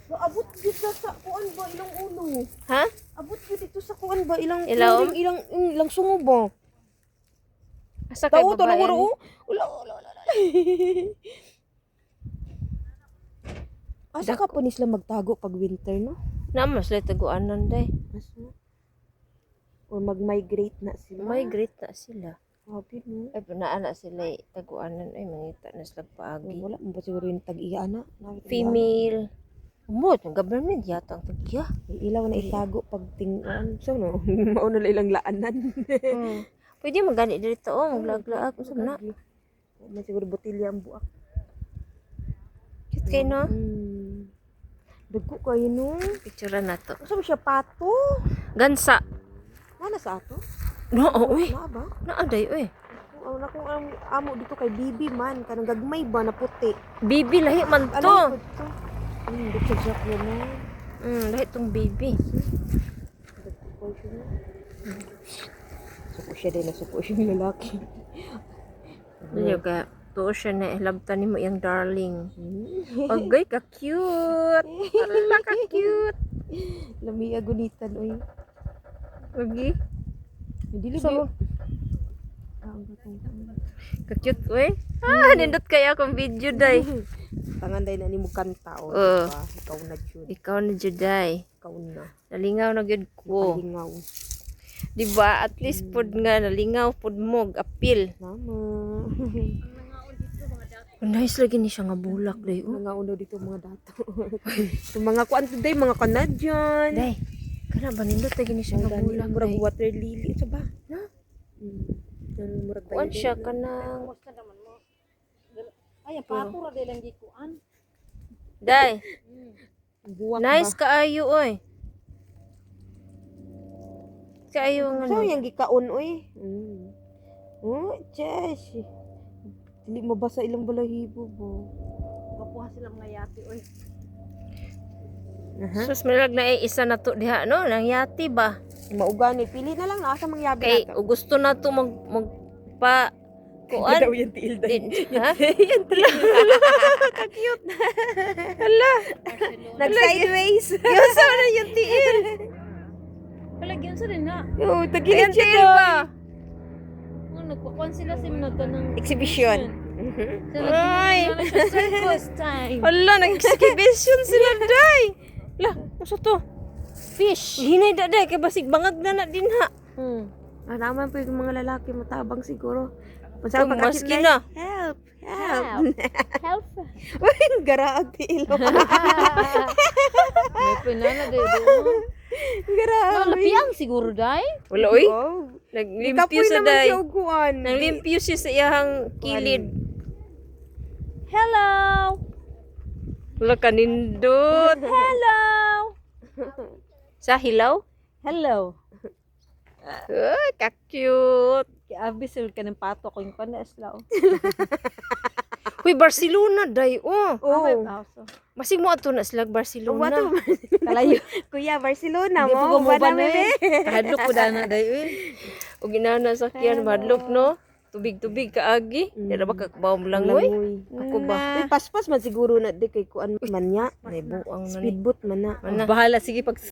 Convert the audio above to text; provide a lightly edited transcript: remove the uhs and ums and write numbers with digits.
Abot gid sa kuan ba ilang ulo? Ha? Abot gid dito sa kuan ba ilang Ilaw? ilang sungo ba? Asa kay Tao to babae? nang uro. Ula. Asa ka pa ni sila magtago pag winter no? Namas lay taguanan day. Asa? Or mag-migrate na sila. Migrate na sila. Grabe no. Ay panaan na sila taguanan ay mangita na sila paagi. Wala mo ba siguro yung tag-iya na? Female. Umot, ang government yata ang tagya. Ilaw na itago pag tinguan. So no, mauna na ilang laanan. Pwede magani dito maglaag-laag unsa na. May siguro botilya ang buak. Cute kay no. Dagko kayo no. Picture na to. Asa mo siya pato? Gansa. Nana sa ato? No, uy. Na ba? Naaday uy. Ang akong amo dito kay Bibi man kanang gagmay ba na puti. Bibi lahi man to. Alam ko to. Dito sa jack yan na. Lahi tong baby. Suko siya din na suko siya yung lalaki. Dili ka to siya na ilabtan nimo yang darling. Agay ka cute. Ala ka cute. Lami agunitan oy. Lagi. Dili So, ba? ka cute uy. Nindot kaya akong video day. Tangan day na nimo kanta o. Oo. Diba? Ikaw na jud. Ikaw na juday. Ikaw na. Nalingaw na gyud ko. Palingaw. Diba? At least pod nga nalingaw pod mo appeal. Mama. Nice lagi ni siya nga bulak day. Mga uno dito mga dato. Yung mga kuan today mga Canadian. Day. Kana ba nindot lagi ni siya nga bulak Murag day. water lily sa ba? Na? Murag Kuan siya kanang Ay, pato ra lang gikuan. day. buwak Nice ba? kaayo oy. Kaayo nga So no. yang gikaon oy. Oh, Jess. Dili mabasa ilang balahibo bo. Kapuha sila mga yati oy. Sus milag na isa na to diha no, nang yati ba? Maugani pili na lang na asa mangyabi Kay nato. gusto na to magpa kuan. Daw yung tiil daw. Din, ha? Cute. Hala. Nag sideways. Yung sa na yung tiil. Palagyan sa rin na. Yo, tagilid Ayan siya tiil daw. ba? Nagkukuan sila sa mga ng Exhibition. Ay. Circus time. Hala, nag-exhibition sila day. Lah, ano to? Fish. Hinay da day kay basig bangag na din ha. Naman po yung mga lalaki matabang siguro. Ito, maski na. Help. Help. Uy, garaag tiil. May pinana dito. Garaag. Malapiang siguro dai. Wala oy. Wow. Naglimpyo Kapoy sa naman day. siya uguan. Naglimpyo siya sa iyang kilid. Hello. Wala kanindot. Hello. Sa hilaw? Hello. Ay, ka-cute. Abi sul ka ng pato ko yung kana islaw. Uy, Barcelona, day. Oh. Oh. Masig mo ato na sila Barcelona. Wato. Kalayo. Kuya, Barcelona Di mo. po gumawa na bebe. Hadlok ko dana, day. Uy. O ginana sa kiyan, madlok, no? Tubig-tubig kaagi. Dira ba kakbaw mo lang, uy? Ako ba? Uy, paspas man siguro na di kay kuan man niya. May buang na ni. Speedboat man na. Mana? Bahala sige pag